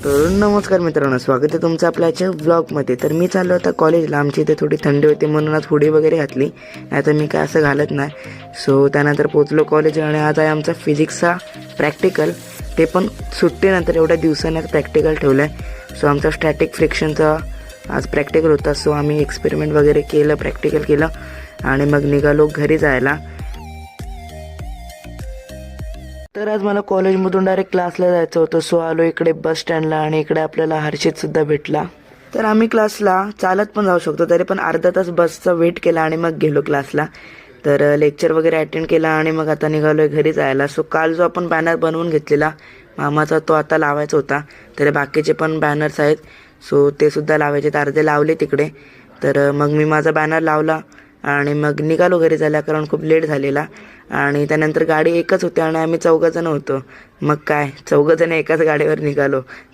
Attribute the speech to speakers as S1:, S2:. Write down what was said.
S1: तर नमस्कार मित्रांनो, स्वागत आहे तुमचं आपल्या आजच्या व्लॉगमध्ये. तर मी चाललो होता कॉलेजला. आमची इथे थोडी थंडी होती म्हणून आज हुडी वगैरे घातली, नाही तर मी काय असं घालत नाही. सो त्यानंतर पोचलो कॉलेज आणि आज आहे आमचा फिजिक्सचा प्रॅक्टिकल, ते पण सुट्टीनंतर एवढ्या दिवसांनी प्रॅक्टिकल ठेवलं आहे. सो आमचा स्टॅटिक फ्रिक्शनचा आज प्रॅक्टिकल होता. सो आम्ही एक्सपेरिमेंट वगैरे केलं, प्रॅक्टिकल केलं आणि मग निघालो घरी जायला. तर आज मला कॉलेजमधून डायरेक्ट क्लासला जायचं होतं. सो आलो इकडे बस स्टँडला आणि इकडे आपल्याला हर्षितसुद्धा भेटला. तर आम्ही क्लासला चालत पण जाऊ शकतो, तरी पण अर्धा तास बसचा वेट केला आणि मग गेलो क्लासला. तर लेक्चर वगैरे अटेंड केला आणि मग आता निघालो घरी जायला. सो काल जो आपण बॅनर बनवून घेतलेला मामाचा, तो आता लावायचा होता. तर बाकीचे पण बॅनर्स आहेत, सो ते सुद्धा लावायचे. तर अर्धे लावले तिकडे. तर मग मी माझा बॅनर लावला आणि मग निघालो घरी जायला, कारण खूप लेट झालेला. आणि त्यानंतर गाडी एकच होती आणि आम्ही 4 जण होतो. मग काय 4 जण एकाच गाडीवर निघालो. तर